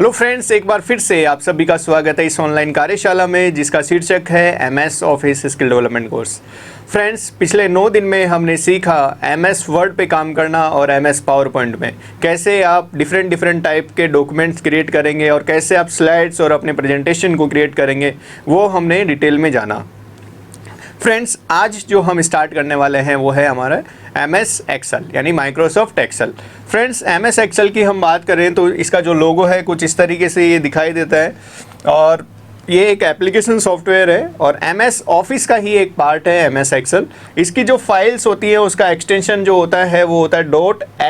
Hello friends, एक बार फिर से आप सभी का स्वागत है इस ऑनलाइन कार्यशाला में जिसका शीर्षक है MS office skill development course. Friends, पिछले 9 दिन में हमने सीखा एमएस वर्ड पे काम करना और एमएस पावर पॉइंट में कैसे आप डिफरेंट टाइप के डॉक्यूमेंट्स क्रिएट करेंगे और कैसे आप स्लाइड्स और अपने प्रेजेंटेशन को क्रिएट करेंगे, वो हमने डिटेल में जाना। फ्रेंड्स, आज जो हम स्टार्ट करने वाले हैं वो है हमारा एमएस एक्सेल यानी Microsoft Excel. Friends, MS Excel की हम बात करें तो इसका जो लोगो है कुछ इस तरीके से ये दिखाई देता है और ये एक एप्लीकेशन सॉफ्टवेयर है और एमएस ऑफिस का ही एक पार्ट है एमएस एक्सेल। इसकी जो फाइल्स होती है उसका एक्सटेंशन जो होता है वो होता है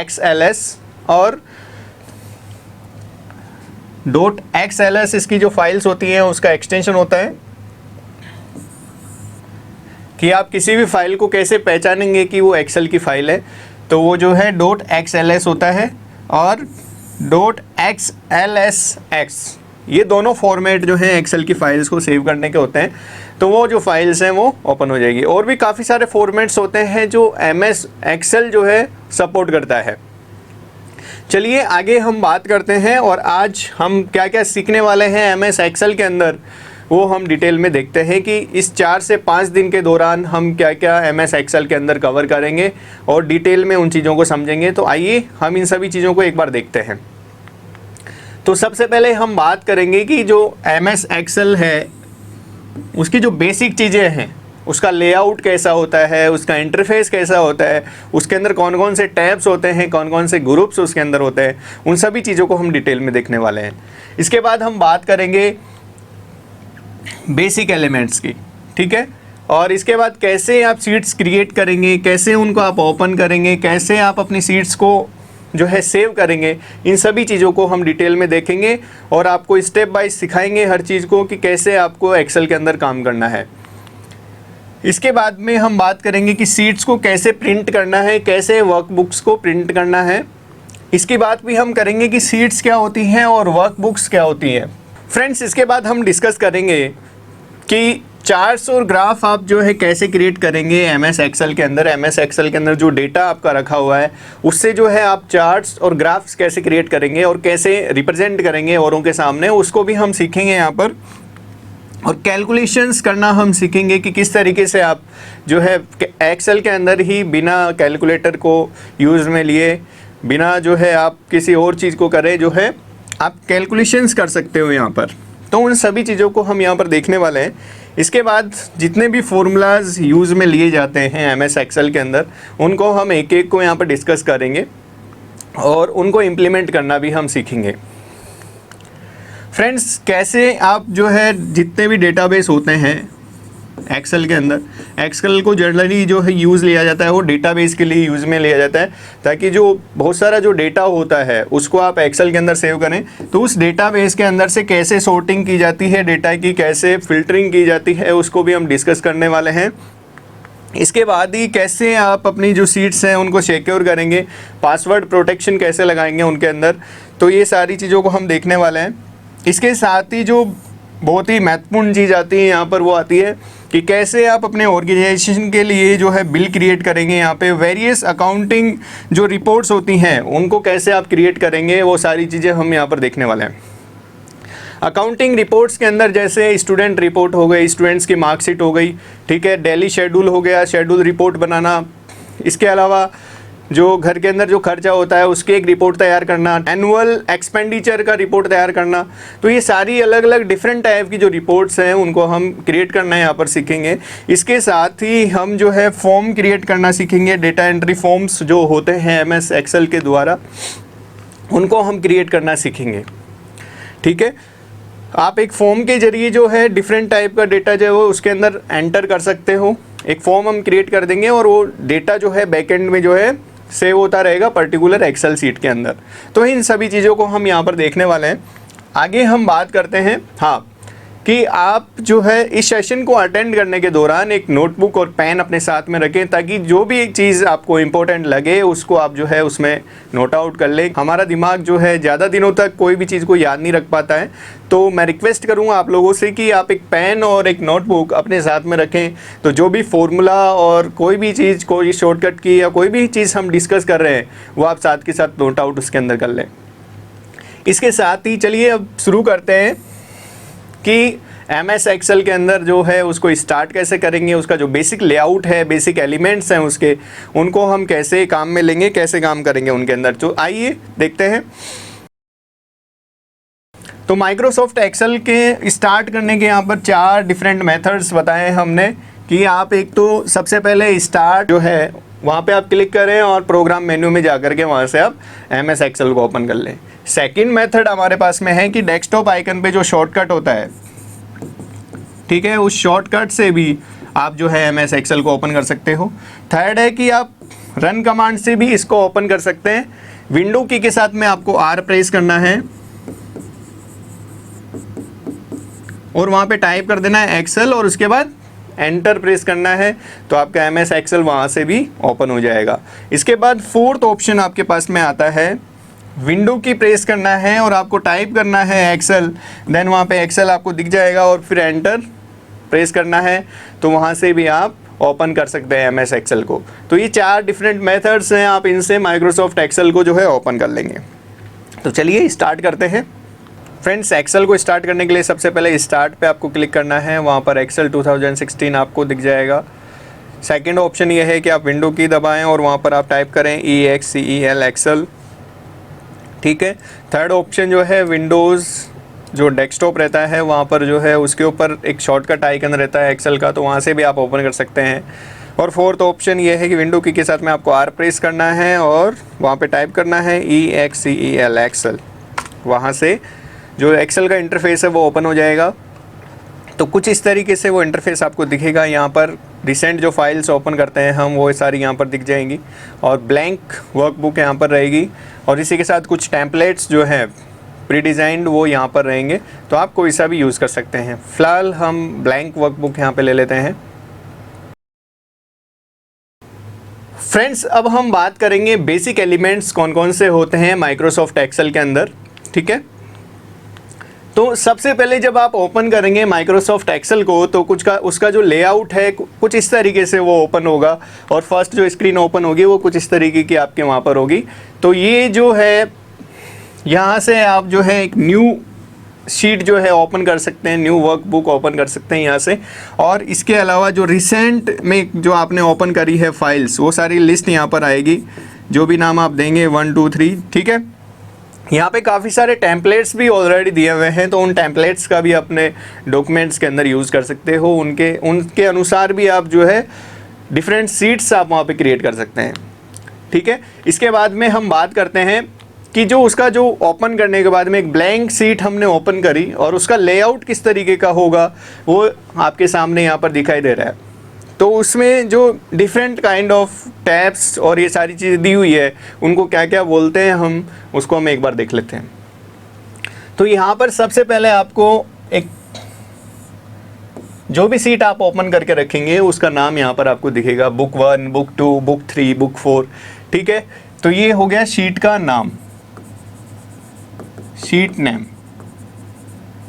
.xls और .xls इसकी जो फाइल्स होती हैं उसका एक्सटेंशन होता है कि आप किसी भी फाइल को कैसे पहचानेंगे कि वो एक्सेल की फाइल है, तो वो जो है .xls होता है और .xlsx, ये दोनों फॉर्मेट जो है एक्सेल की फाइल्स को सेव करने के होते हैं। तो वो जो फाइल्स हैं वो ओपन हो जाएगी। और भी काफ़ी सारे फॉर्मेट्स होते हैं जो एमएस एक्सेल जो है सपोर्ट करता है। चलिए आगे हम बात करते हैं और आज हम क्या क्या सीखने वाले हैं एमएस एक्सेल के अंदर वो हम डिटेल में देखते हैं कि इस 4 से 5 दिन के दौरान हम क्या क्या एमएस एक्सेल के अंदर कवर करेंगे और डिटेल में उन चीज़ों को समझेंगे। तो आइए हम इन सभी चीज़ों को एक बार देखते हैं। तो सबसे पहले हम बात करेंगे कि जो एमएस एक्सेल है उसकी जो बेसिक चीज़ें हैं, उसका लेआउट कैसा होता है, उसका इंटरफेस कैसा होता है, उसके अंदर कौन कौन से टैब्स होते हैं, कौन कौन से ग्रुप्स उसके अंदर होते हैं, उन सभी चीज़ों को हम डिटेल में देखने वाले हैं। इसके बाद हम बात करेंगे बेसिक एलिमेंट्स की, ठीक है। और इसके बाद कैसे आप सीट्स क्रिएट करेंगे, कैसे उनको आप ओपन करेंगे, कैसे आप अपनी सीट्स को जो है सेव करेंगे, इन सभी चीज़ों को हम डिटेल में देखेंगे और आपको स्टेप बाय सिखाएंगे हर चीज़ को कि कैसे आपको एक्सेल के अंदर काम करना है। इसके बाद में हम बात करेंगे कि सीट्स को कैसे प्रिंट करना है, कैसे वर्कबुक्स को प्रिंट करना है। इसकी बात भी हम करेंगे कि सीट्स क्या होती हैं और वर्कबुक्स क्या होती हैं। फ्रेंड्स, इसके बाद हम डिस्कस करेंगे कि चार्ट्स और ग्राफ आप जो है कैसे क्रिएट करेंगे एमएस एक्सेल के अंदर। एमएस एक्सेल के अंदर जो डेटा आपका रखा हुआ है उससे जो है आप चार्ट्स और ग्राफ्स कैसे क्रिएट करेंगे और कैसे रिप्रेजेंट करेंगे औरों के सामने, उसको भी हम सीखेंगे यहाँ पर। और कैलकुलेशंस करना हम सीखेंगे कि किस तरीके से आप जो है एक्सेल के अंदर ही बिना कैलकुलेटर को यूज़ में लिए, बिना जो है आप किसी और चीज़ को करें, जो है आप कैलकुलेशंस कर सकते हो यहाँ पर। तो उन सभी चीज़ों को हम यहाँ पर देखने वाले हैं। इसके बाद जितने भी फॉर्मूलाज यूज़ में लिए जाते हैं एमएस एक्सेल के अंदर, उनको हम एक एक को यहाँ पर डिस्कस करेंगे और उनको इम्प्लीमेंट करना भी हम सीखेंगे। फ्रेंड्स, कैसे आप जो है जितने भी डेटाबेस होते हैं एक्सेल के अंदर, एक्सेल को जनरली जो है यूज़ लिया जाता है वो डेटाबेस के लिए यूज़ में लिया जाता है ताकि जो बहुत सारा जो डेटा होता है उसको आप एक्सेल के अंदर सेव करें। तो उस डेटाबेस के अंदर से कैसे सॉर्टिंग की जाती है डेटा की, कैसे फ़िल्टरिंग की जाती है, उसको भी हम डिस्कस करने वाले हैं। इसके बाद ही कैसे आप अपनी जो सीट्स हैं उनको सिक्योर करेंगे, पासवर्ड प्रोटेक्शन कैसे लगाएंगे उनके अंदर, तो ये सारी चीज़ों को हम देखने वाले हैं। इसके साथ ही जो बहुत ही महत्वपूर्ण चीज़ आती है यहाँ पर वो आती है कि कैसे आप अपने ऑर्गेनाइजेशन के लिए जो है बिल क्रिएट करेंगे। यहाँ पे वेरियस अकाउंटिंग जो रिपोर्ट्स होती हैं उनको कैसे आप क्रिएट करेंगे, वो सारी चीज़ें हम यहाँ पर देखने वाले हैं। अकाउंटिंग रिपोर्ट्स के अंदर जैसे स्टूडेंट रिपोर्ट हो गई, स्टूडेंट्स की मार्कशीट हो गई, ठीक है, डेली शेड्यूल हो गया, शेड्यूल रिपोर्ट बनाना। इसके अलावा जो घर के अंदर जो खर्चा होता है उसकी एक रिपोर्ट तैयार करना, एनुअल एक्सपेंडिचर का रिपोर्ट तैयार करना। तो ये सारी अलग अलग डिफरेंट टाइप की जो रिपोर्ट्स हैं उनको हम क्रिएट करना यहाँ पर सीखेंगे। इसके साथ ही हम जो है फॉर्म क्रिएट करना सीखेंगे, डेटा एंट्री फॉर्म्स जो होते हैं एमएस एक्सेल के द्वारा, उनको हम क्रिएट करना सीखेंगे, ठीक है। आप एक फॉर्म के जरिए जो है डिफरेंट टाइप का डेटा जो है वो उसके अंदर एंटर कर सकते हो। एक फॉर्म हम क्रिएट कर देंगे और वो डेटा जो है बैकएंड में जो है सेव होता रहेगा पर्टिकुलर एक्सेल सीट के अंदर। तो इन सभी चीज़ों को हम यहाँ पर देखने वाले हैं। आगे हम बात करते हैं कि आप जो है इस सेशन को अटेंड करने के दौरान एक नोटबुक और पेन अपने साथ में रखें ताकि जो भी एक चीज़ आपको इम्पोर्टेंट लगे उसको आप जो है उसमें नोट आउट कर लें। हमारा दिमाग जो है ज़्यादा दिनों तक कोई भी चीज़ को याद नहीं रख पाता है, तो मैं रिक्वेस्ट करूँगा आप लोगों से कि आप एक पेन और एक नोटबुक अपने साथ में रखें। तो जो भी फॉर्मूला और कोई भी चीज़, कोई शॉर्टकट की या कोई भी चीज़ हम डिस्कस कर रहे हैं वो आप साथ के साथ नोट आउट उसके अंदर कर लें। इसके साथ ही चलिए अब शुरू करते हैं कि MS एक्सेल के अंदर जो है उसको स्टार्ट कैसे करेंगे, उसका जो बेसिक लेआउट है, बेसिक एलिमेंट्स हैं उसके, उनको हम कैसे काम में लेंगे, कैसे काम करेंगे उनके अंदर। तो आइए देखते हैं। तो माइक्रोसॉफ्ट एक्सेल के स्टार्ट करने के यहाँ पर 4 डिफरेंट मेथड्स बताए हमने कि आप एक तो सबसे पहले स्टार्ट जो है वहाँ पे आप क्लिक करें और प्रोग्राम मेन्यू में जाकर के वहाँ से आप MS एक्सेल को ओपन कर लें। सेकंड मेथड हमारे पास में है कि डेस्कटॉप आइकन पे जो शॉर्टकट होता है, ठीक है, उस शॉर्टकट से भी आप जो है MS एक्सेल को ओपन कर सकते हो। थर्ड है कि आप रन कमांड से भी इसको ओपन कर सकते हैं। विंडो की के साथ में आपको R प्रेस करना है और वहाँ पे टाइप कर देना है एक्सेल और उसके बाद एंटर प्रेस करना है, तो आपका MS एक्सेल वहाँ से भी ओपन हो जाएगा। इसके बाद फोर्थ ऑप्शन आपके पास में आता है, विंडो की प्रेस करना है और आपको टाइप करना है एक्सेल, देन वहाँ पे एक्सेल आपको दिख जाएगा और फिर एंटर प्रेस करना है, तो वहाँ से भी आप ओपन कर सकते हैं MS एक्सेल को। तो ये 4 डिफरेंट मेथड्स हैं, आप इनसे माइक्रोसॉफ्ट एक्सेल को जो है ओपन कर लेंगे। तो चलिए स्टार्ट करते हैं। फ्रेंड्स, एक्सेल को स्टार्ट करने के लिए सबसे पहले स्टार्ट पे आपको क्लिक करना है, वहाँ पर एक्सेल 2016 आपको दिख जाएगा। सेकंड ऑप्शन ये है कि आप विंडो की दबाएं और वहाँ पर आप टाइप करें EXCEL एक्सेल, ठीक है। थर्ड ऑप्शन जो है विंडोज़ जो डेस्कटॉप रहता है वहाँ पर जो है उसके ऊपर एक शॉर्टकट आइकन रहता है एक्सेल का, तो वहाँ से भी आप ओपन कर सकते हैं। और फोर्थ ऑप्शन ये है कि विंडो की के साथ में आपको R प्रेस करना है और वहाँ पे टाइप करना है EXCEL एक्सेल, वहाँ से जो एक्सेल का इंटरफेस है वो ओपन हो जाएगा। तो कुछ इस तरीके से वो इंटरफेस आपको दिखेगा। यहाँ पर रिसेंट जो फाइल्स ओपन करते हैं हम वो सारी यहाँ पर दिख जाएंगी और ब्लैंक वर्कबुक यहाँ पर रहेगी और इसी के साथ कुछ टेम्पलेट्स जो हैं प्री डिज़ाइंड वो यहाँ पर रहेंगे, तो आप कोई सा भी यूज़ कर सकते हैं। फ़िलहाल हम ब्लैंक वर्कबुक यहाँ पे ले लेते हैं। फ्रेंड्स, अब हम बात करेंगे बेसिक एलिमेंट्स कौन कौन से होते हैं माइक्रोसॉफ्ट एक्सेल के अंदर, ठीक है। तो सबसे पहले जब आप ओपन करेंगे माइक्रोसॉफ्ट एक्सेल को तो उसका जो लेआउट है कुछ इस तरीके से वो ओपन होगा और फर्स्ट जो स्क्रीन ओपन होगी वो कुछ इस तरीके की आपके वहाँ पर होगी। तो ये जो है यहाँ से आप जो है एक न्यू शीट जो है ओपन कर सकते हैं, न्यू वर्कबुक ओपन कर सकते हैं यहाँ से। और इसके अलावा जो रिसेंट में जो आपने ओपन करी है फाइल्स वो सारी लिस्ट यहाँ पर आएगी, जो भी नाम आप देंगे 1 2 3, ठीक है। यहाँ पे काफ़ी सारे टेम्पलेट्स भी ऑलरेडी दिए हुए हैं, तो उन टेम्पलेट्स का भी अपने डॉक्यूमेंट्स के अंदर यूज़ कर सकते हो। उनके अनुसार भी आप जो है डिफरेंट सीट्स आप वहाँ पे क्रिएट कर सकते हैं, ठीक है। इसके बाद में हम बात करते हैं कि जो उसका जो ओपन करने के बाद में एक ब्लैंक सीट हमने ओपन करी और उसका लेआउट किस तरीके का होगा वो आपके सामने यहाँ पर दिखाई दे रहा है। तो उसमें जो डिफरेंट काइंड ऑफ टैब्स और ये सारी चीज़ें दी हुई है उनको क्या क्या बोलते हैं हम उसको हम एक बार देख लेते हैं। तो यहाँ पर सबसे पहले आपको एक जो भी सीट आप ओपन करके रखेंगे उसका नाम यहाँ पर आपको दिखेगा, बुक 1, बुक 2, बुक 3, बुक 4, ठीक है। तो ये हो गया शीट का नाम, शीट नेम।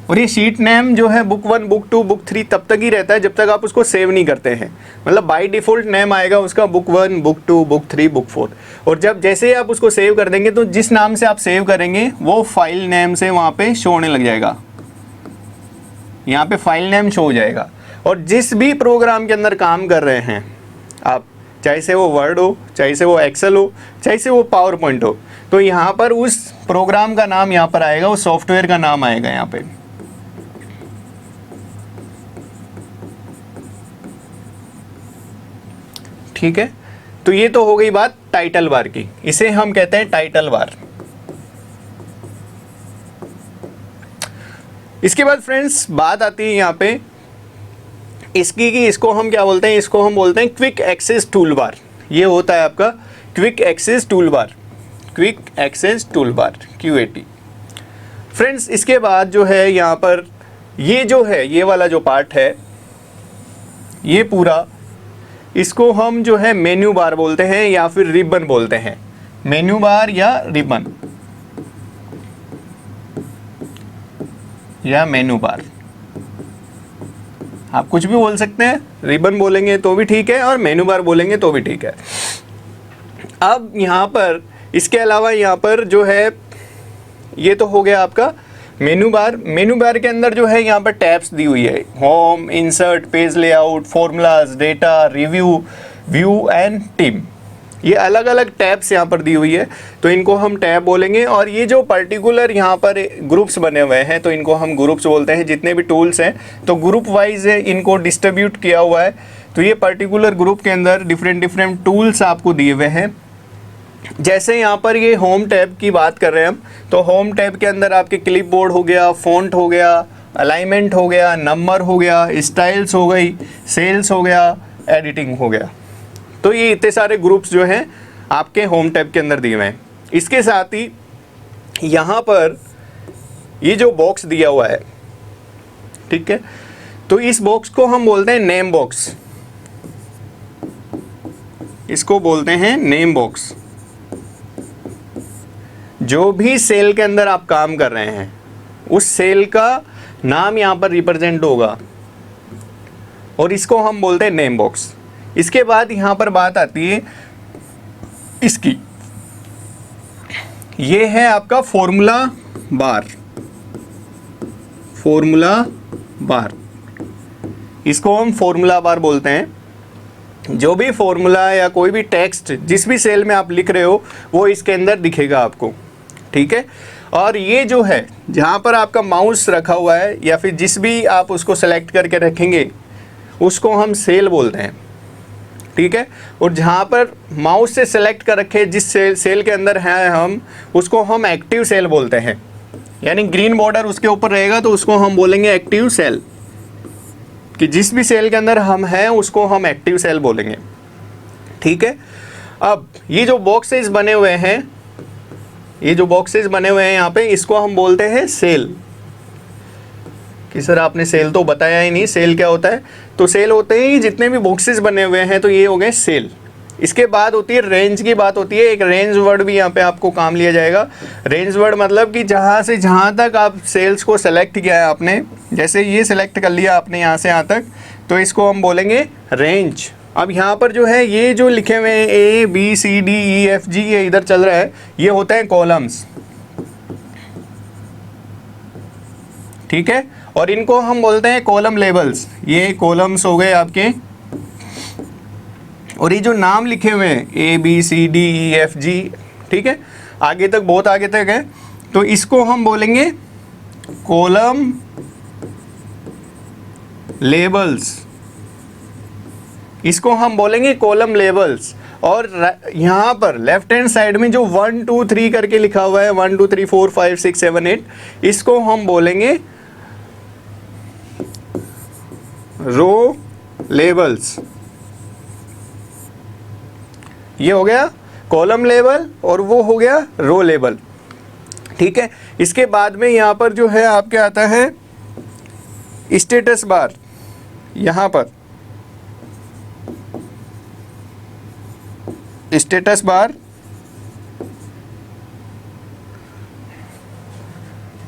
और ये शीट नेम जो है बुक 1, बुक 2, बुक 3 तब तक ही रहता है जब तक आप उसको सेव नहीं करते हैं। मतलब बाय डिफ़ॉल्ट नेम आएगा उसका बुक 1, बुक 2, बुक 3, बुक 4। और जब जैसे ही आप उसको सेव कर देंगे तो जिस नाम से आप सेव करेंगे वो फाइल नेम से वहाँ पे शो होने लग जाएगा, यहाँ पे फाइल नेम शो हो जाएगा। और जिस भी प्रोग्राम के अंदर काम कर रहे हैं आप, चाहे से वो वर्ड हो, चाहे से वो एक्सेल हो, चाहे से वो पावर पॉइंट हो, तो यहाँ पर उस प्रोग्राम का नाम यहाँ पर आएगा, उस सॉफ्टवेयर का नाम आएगा यहाँ पे। ठीक है, तो ये तो हो गई बात टाइटल बार की, इसे हम कहते हैं टाइटल बार। इसके बाद फ्रेंड्स बात आती है यहाँ पे इसकी कि इसको हम क्या बोलते हैं, इसको हम बोलते हैं क्विक एक्सेस टूल बार। ये होता है आपका quick access tool bar, quick access tool bar QAT। Friends इसके बाद जो है यहाँ पर ये जो है ये वाला जो पार्ट है ये पूरा, इसको हम जो है मेन्यू बार बोलते हैं या फिर रिबन बोलते हैं, मेन्यू बार या रिबन या मेन्यू बार, आप कुछ भी बोल सकते हैं। रिबन बोलेंगे तो भी ठीक है और मेन्यू बार बोलेंगे तो भी ठीक है। अब यहाँ पर इसके अलावा यहाँ पर जो है ये तो हो गया आपका मेनू बार। मेनू बार के अंदर जो है यहाँ पर टैब्स दी हुई है, home, insert, page layout, formulas, data, review, view and team. ये अलग अलग टैब्स यहाँ पर दी हुई है, तो इनको हम टैब बोलेंगे। और ये जो पर्टिकुलर यहाँ पर ग्रुप्स बने हुए हैं तो इनको हम ग्रुप्स बोलते हैं। जितने भी टूल्स हैं तो ग्रुप वाइज है, इनको डिस्ट्रीब्यूट किया हुआ है। तो ये पर्टिकुलर ग्रुप के अंदर डिफरेंट डिफरेंट टूल्स आपको दिए हुए हैं। जैसे यहाँ पर ये होम टैब की बात कर रहे हैं हम, तो होम टैब के अंदर आपके क्लिप बोर्ड हो गया, फ़ॉन्ट हो गया, अलाइनमेंट हो गया, नंबर हो गया, स्टाइल्स हो गई, सेल्स हो गया, एडिटिंग हो गया। तो ये इतने सारे ग्रुप्स जो हैं आपके होम टैब के अंदर दिए हुए हैं। इसके साथ ही यहाँ पर ये जो बॉक्स दिया हुआ है, ठीक है, तो इस बॉक्स को हम बोलते हैं नेम बॉक्स। इसको बोलते हैं नेम बॉक्स। जो भी सेल के अंदर आप काम कर रहे हैं उस सेल का नाम यहाँ पर रिप्रेजेंट होगा और इसको हम बोलते हैं नेम बॉक्स। इसके बाद यहाँ पर बात आती है इसकी, ये है आपका फॉर्मूला बार। फॉर्मूला बार, इसको हम फॉर्मूला बार बोलते हैं। जो भी फॉर्मूला या कोई भी टेक्स्ट जिस भी सेल में आप लिख रहे हो वो इसके अंदर दिखेगा आपको, ठीक है। और ये जो है जहाँ पर आपका माउस रखा हुआ है या फिर जिस भी आप उसको सेलेक्ट करके रखेंगे उसको हम सेल बोलते हैं, ठीक है। और जहाँ पर माउस से सेलेक्ट कर रखे जिस सेल के अंदर हैं हम, उसको हम एक्टिव सेल बोलते हैं। यानी ग्रीन बॉर्डर उसके ऊपर रहेगा तो उसको हम बोलेंगे एक्टिव सेल, कि जिस भी सेल के अंदर हम हैं उसको हम एक्टिव सेल बोलेंगे, ठीक है। अब ये जो बॉक्सेस बने हुए हैं, ये जो बॉक्सेस बने हुए हैं यहाँ पे, इसको हम बोलते हैं सेल। कि सर आपने सेल तो बताया ही नहीं, सेल क्या होता है? तो सेल होते ही जितने भी बॉक्सेस बने हुए हैं तो ये हो गए सेल। इसके बाद होती है रेंज की बात होती है। एक रेंज वर्ड भी यहाँ पे आपको काम लिया जाएगा। रेंज वर्ड मतलब कि जहाँ से जहाँ तक आप सेल्स को सेलेक्ट किया है आपने, जैसे ये सेलेक्ट कर लिया आपने यहाँ से यहाँ तक, तो इसको हम बोलेंगे रेंज। अब यहाँ पर जो है ये जो लिखे हुए हैं A B C D E F G ये इधर चल रहा है, ये होता है कॉलम्स, ठीक है। और इनको हम बोलते हैं कॉलम लेबल्स। ये कॉलम्स हो गए आपके। और ये जो नाम लिखे हुए हैं A B C D E F G, ठीक है, आगे तक बहुत आगे तक है, तो इसको हम बोलेंगे कॉलम लेबल्स। इसको हम बोलेंगे कॉलम लेबल्स। और यहाँ पर लेफ्ट हैंड साइड में जो 1 2 3 करके लिखा हुआ है, 1 2 3 4 5 6 7 8, इसको हम बोलेंगे रो लेबल्स। ये हो गया कॉलम लेबल और वो हो गया रो लेबल, ठीक है। इसके बाद में यहाँ पर जो है आपके आता है स्टेटस बार। यहाँ पर स्टेटस बार,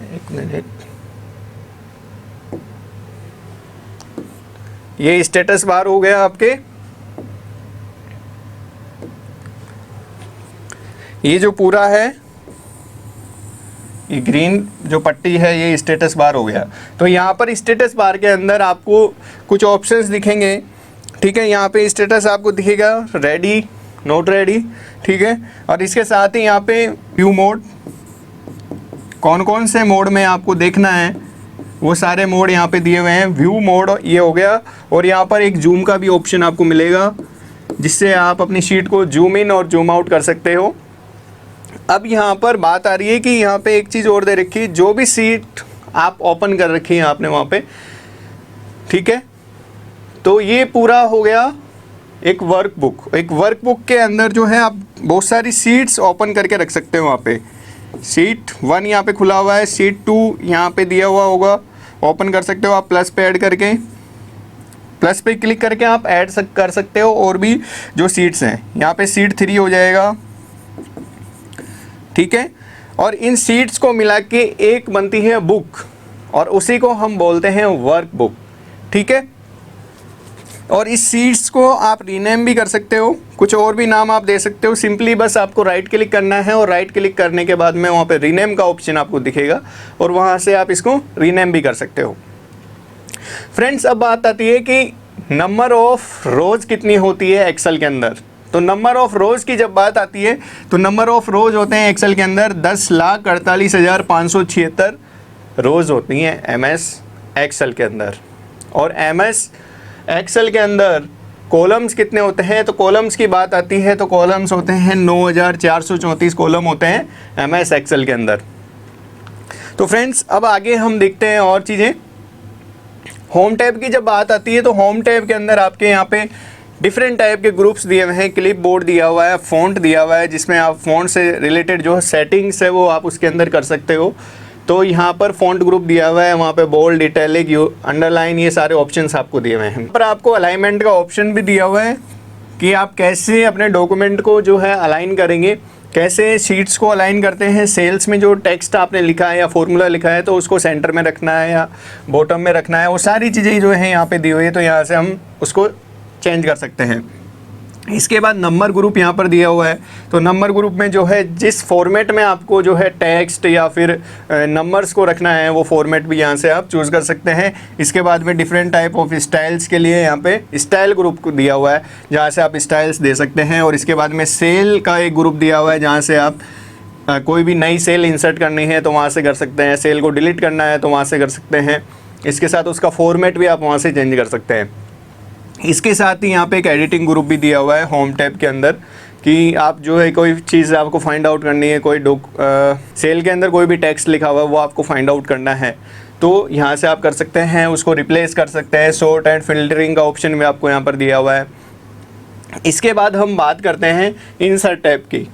एक मिनट, ये स्टेटस बार हो गया आपके। ये जो पूरा है, ये ग्रीन जो पट्टी है, ये स्टेटस बार हो गया। तो यहाँ पर स्टेटस बार के अंदर आपको कुछ ऑप्शंस दिखेंगे, ठीक है। यहाँ पे स्टेटस आपको दिखेगा रेडी, नोट रेडी, ठीक है। और इसके साथ ही यहाँ पे व्यू मोड, कौन कौन से मोड में आपको देखना है वो सारे मोड यहाँ पे दिए हुए हैं। व्यू मोड ये हो गया। और यहाँ पर एक जूम का भी ऑप्शन आपको मिलेगा जिससे आप अपनी शीट को जूम इन और जूम आउट कर सकते हो। अब यहाँ पर बात आ रही है कि यहाँ पे एक चीज़ और दे रखी है, जो भी सीट आप ओपन कर रखी है आपने वहाँ पे, ठीक है। तो ये पूरा हो गया एक वर्कबुक। एक वर्कबुक के अंदर जो है आप बहुत सारी सीट्स ओपन करके रख सकते हो। वहाँ पे सीट 1 यहाँ पे खुला हुआ है, सीट 2 यहाँ पे दिया हुआ होगा, ओपन कर सकते हो आप प्लस पे ऐड करके। प्लस पे क्लिक करके आप ऐड कर सकते हो और भी जो सीट्स हैं। यहाँ पे सीट 3 हो जाएगा, ठीक है। और इन सीट्स को मिला के एक बनती है बुक और उसी को हम बोलते हैं वर्कबुक, ठीक है। और इस शीट्स को आप रीनेम भी कर सकते हो, कुछ और भी नाम आप दे सकते हो। सिंपली बस आपको राइट क्लिक करना है और राइट क्लिक करने के बाद में वहाँ पे रीनेम का ऑप्शन आपको दिखेगा और वहाँ से आप इसको रीनेम भी कर सकते हो। फ्रेंड्स, अब बात आती है कि नंबर ऑफ रोज़ कितनी होती है एक्सेल के अंदर। तो नंबर ऑफ रोज़ की जब बात आती है तो नंबर ऑफ रोज़ होते हैं एक्सेल के अंदर 10,48,576 रोज़ होती हैं MS एक्सेल के अंदर। और MS एक्सेल के अंदर कॉलम्स कितने होते हैं, तो कॉलम्स की बात आती है तो कॉलम्स होते हैं 9,434 कॉलम होते हैं MS एक्सेल के अंदर। तो फ्रेंड्स, अब आगे हम देखते हैं और चीज़ें। होम टैब की जब बात आती है तो होम टैब के अंदर आपके यहाँ पे डिफरेंट टाइप के ग्रुप्स दिए हुए हैं। क्लिप बोर्ड दिया हुआ है, फ़ॉन्ट दिया हुआ है, जिसमें आप फ़ॉन्ट से रिलेटेड जो सेटिंग्स है वो आप उसके अंदर कर सकते हो। तो यहाँ पर फ़ॉन्ट ग्रुप दिया हुआ है, वहाँ पे बोल्ड, इटैलिक, अंडरलाइन, ये सारे ऑप्शंस आपको दिए हुए हैं। पर आपको अलाइनमेंट का ऑप्शन भी दिया हुआ है कि आप कैसे अपने डॉक्यूमेंट को जो है अलाइन करेंगे, कैसे शीट्स को अलाइन करते हैं। सेल्स में जो टेक्स्ट आपने लिखा है या फॉर्मूला लिखा है तो उसको सेंटर में रखना है या बॉटम में रखना है, वो सारी चीज़ें जो है यहाँ पे दी हुई है। तो यहाँ से हम उसको चेंज कर सकते हैं। इसके बाद नंबर ग्रुप यहाँ पर दिया हुआ है। तो नंबर ग्रुप में जो है जिस फॉर्मेट में आपको जो है टेक्स्ट या फिर नंबर्स को रखना है वो फॉर्मेट भी यहाँ से आप चूज़ कर सकते हैं। इसके बाद में डिफरेंट टाइप ऑफ स्टाइल्स के लिए यहाँ पे स्टाइल ग्रुप को दिया हुआ है, जहाँ से आप स्टाइल्स दे सकते हैं। और इसके बाद में सेल का एक ग्रुप दिया हुआ है, जहाँ से आप कोई भी नई सेल इंसर्ट करनी है तो वहाँ से कर सकते हैं, सेल को डिलीट करना है तो वहाँ से कर सकते हैं। इसके साथ उसका फॉर्मेट भी आप वहाँ से चेंज कर सकते हैं। इसके साथ ही यहाँ पे एक एडिटिंग ग्रुप भी दिया हुआ है होम टैब के अंदर कि आप जो है कोई चीज़ आपको फाइंड आउट करनी है, कोई सेल के अंदर कोई भी टेक्स्ट लिखा हुआ है वो आपको फाइंड आउट करना है तो यहाँ से आप कर सकते हैं, उसको रिप्लेस कर सकते हैं। सॉर्ट एंड फिल्टरिंग का ऑप्शन भी आपको यहाँ पर दिया हुआ है। इसके बाद हम बात करते हैं इंसर्ट टैब की।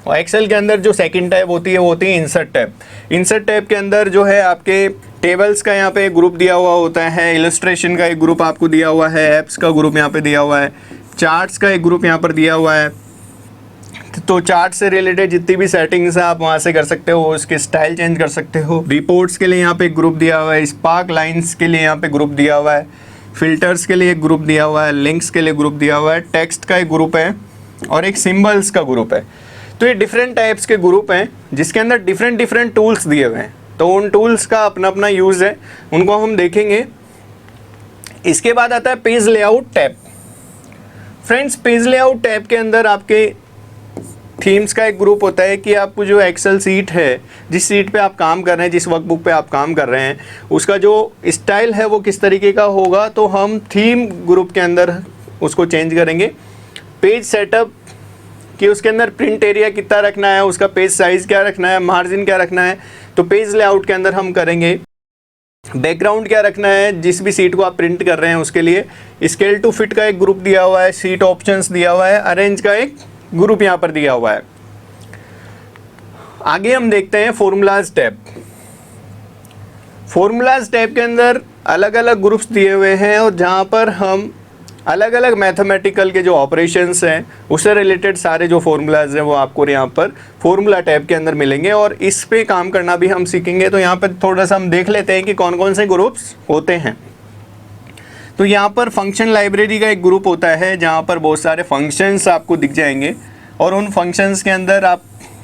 और एक्सेल के अंदर जो सेकंड टैब होती है वो होती है इंसर्ट टैब। इंसर्ट टैब के अंदर जो है आपके टेबल्स का यहाँ पे एक ग्रुप दिया हुआ होता है, इलस्ट्रेशन का एक ग्रुप आपको दिया हुआ है, ऐप्स का ग्रुप यहाँ पे दिया हुआ है, चार्ट्स का एक ग्रुप यहाँ पर दिया हुआ है। तो चार्ट से रिलेटेड जितनी भी सेटिंग्स है आप वहाँ से कर सकते हो, उसके स्टाइल चेंज कर सकते हो। रिपोर्ट्स के लिए यहाँ पे एक ग्रुप दिया हुआ है, स्पार्क लाइन्स के लिए यहाँ पे ग्रुप दिया हुआ है, फिल्टर्स के लिए एक ग्रुप दिया हुआ है, लिंक्स के लिए ग्रुप दिया हुआ है, टेक्स्ट का एक ग्रुप है और एक सिम्बल्स का ग्रुप है। तो ये डिफरेंट टाइप्स के ग्रुप हैं जिसके अंदर डिफरेंट टूल्स दिए हुए हैं। तो उन टूल्स का अपना अपना यूज़ है, उनको हम देखेंगे। इसके बाद आता है page layout tab. Friends, page layout tab के अंदर आपके थीम्स का एक ग्रुप होता है कि आपको जो एक्सेल सीट है, जिस सीट पे आप काम कर रहे हैं, जिस वर्कबुक पे आप काम कर रहे हैं, उसका जो स्टाइल है वो किस तरीके का होगा, तो हम थीम ग्रुप के अंदर उसको चेंज करेंगे। पेज सेटअप कि उसके अंदर प्रिंट एरिया कितना रखना है, उसका पेज साइज़ क्या रखना है, मार्जिन क्या रखना है, तो पेज लेआउट के अंदर हम करेंगे। बैकग्राउंड क्या रखना है जिस भी सीट को आप प्रिंट कर रहे हैं उसके लिए। स्केल टू फिट का एक ग्रुप दिया हुआ है, सीट ऑप्शंस दिया हुआ है, अरेंज का एक ग्रुप यहाँ पर दिया हुआ है। आगे हम देखते हैं फॉर्मूलाज टैब। फॉर्मूलाज टैब के अंदर अलग अलग ग्रुप्स दिए हुए हैं और जहाँ पर हम अलग अलग मैथमेटिकल के जो ऑपरेशंस हैं उससे रिलेटेड सारे जो फॉर्मूलाज हैं वो आपको यहाँ पर फॉर्मूला टैब के अंदर मिलेंगे और इस पे काम करना भी हम सीखेंगे। तो यहाँ पर थोड़ा सा हम देख लेते हैं कि कौन कौन से ग्रुप्स होते हैं। तो यहाँ पर फंक्शन लाइब्रेरी का एक ग्रुप होता है जहाँ पर बहुत सारे फंक्शंस आपको दिख जाएंगे और उन फंक्शंस के अंदर आप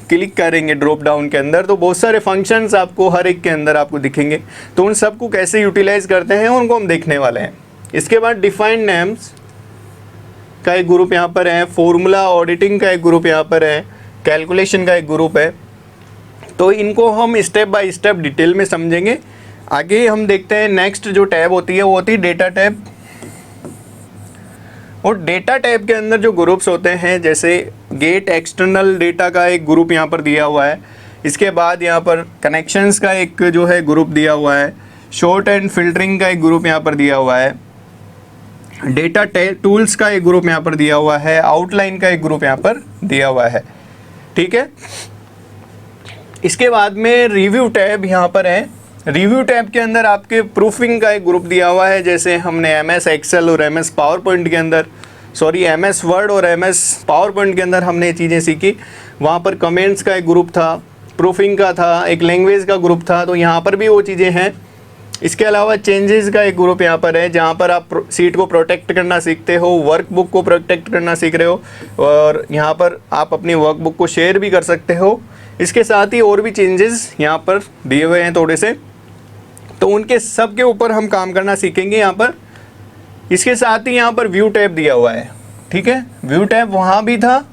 क्लिक करेंगे ड्रॉप डाउन के अंदर तो बहुत सारे फंक्शंस आपको हर एक के अंदर आपको दिखेंगे। तो उन सबको कैसे यूटिलाइज करते हैं उनको हम देखने वाले हैं। इसके बाद डिफाइंड नेम्स का एक ग्रुप यहाँ पर है, फॉर्मूला ऑडिटिंग का एक ग्रुप यहाँ पर है, कैलकुलेशन का एक ग्रुप है। तो इनको हम स्टेप बाय स्टेप डिटेल में समझेंगे। आगे हम देखते हैं नेक्स्ट जो टैब होती है वो होती है डेटा टैब। और डेटा टैब के अंदर जो ग्रुप्स होते हैं जैसे गेट एक्सटर्नल डेटा का एक ग्रुप यहाँ पर दिया हुआ है। इसके बाद यहाँ पर कनेक्शंस का एक जो है ग्रुप दिया हुआ है, शॉर्ट एंड फिल्टरिंग का एक ग्रुप यहाँ पर दिया हुआ है, डेटा टूल्स का एक ग्रुप यहाँ पर दिया हुआ है, आउटलाइन का एक ग्रुप यहाँ पर दिया हुआ है। ठीक है। इसके बाद में रिव्यू टैब यहाँ पर है। रिव्यू टैब के अंदर आपके प्रूफिंग का एक ग्रुप दिया हुआ है। जैसे हमने MS एक्सेल और MS पावर पॉइंट के अंदर MS वर्ड और MS पावर पॉइंट के अंदर हमने चीज़ें सीखी। वहाँ पर कमेंट्स का एक ग्रुप था, प्रूफिंग का था, एक लैंग्वेज का ग्रुप था। तो यहाँ पर भी वो चीज़ें हैं। इसके अलावा चेंजेस का एक ग्रुप यहाँ पर है, जहाँ पर आप सीट को प्रोटेक्ट करना सीखते हो, वर्कबुक को प्रोटेक्ट करना सीख रहे हो, और यहाँ पर आप अपनी वर्कबुक को शेयर भी कर सकते हो। इसके साथ ही और भी चेंजेस यहाँ पर दिए हुए हैं थोड़े से, तो उनके सब के ऊपर हम काम करना सीखेंगे यहाँ पर। इसके साथ ही यहाँ पर व्यू टैब दिया हुआ है, ठीक है। व्यू टैब वहाँ भी था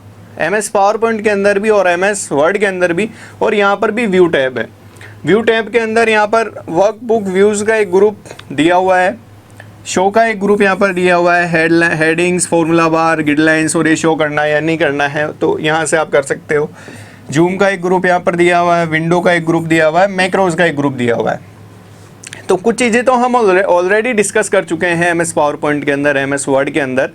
MS पावर पॉइंट के अंदर भी और MS वर्ड के अंदर भी, और यहाँ पर भी व्यू टैब है। व्यू टैब के अंदर यहाँ पर वर्कबुक व्यूज़ का एक ग्रुप दिया हुआ है, शो का एक ग्रुप यहाँ पर दिया हुआ है, हेडिंग्स, फॉर्मूला बार, गाइडलाइंस, और ये शो करना है या नहीं करना है तो यहाँ से आप कर सकते हो। जूम का एक ग्रुप यहाँ पर दिया हुआ है, विंडो का एक ग्रुप दिया हुआ है, मैक्रोज का एक ग्रुप दिया हुआ है। तो कुछ चीज़ें तो हम ऑलरेडी डिस्कस कर चुके हैं MS पावर पॉइंट के अंदर, MS वर्ड के अंदर।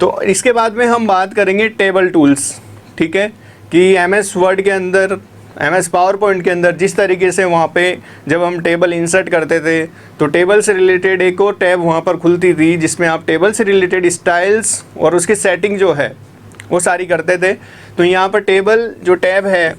तो इसके बाद में हम बात करेंगे टेबल टूल्स, ठीक है, कि MS वर्ड के अंदर, MS पावर पॉइंट के अंदर जिस तरीके से वहाँ पे जब हम टेबल इंसर्ट करते थे तो टेबल से रिलेटेड एक और टैब वहाँ पर खुलती थी, जिसमें आप टेबल से रिलेटेड स्टाइल्स और उसकी सेटिंग जो है वो सारी करते थे। तो यहाँ पर टेबल जो टैब है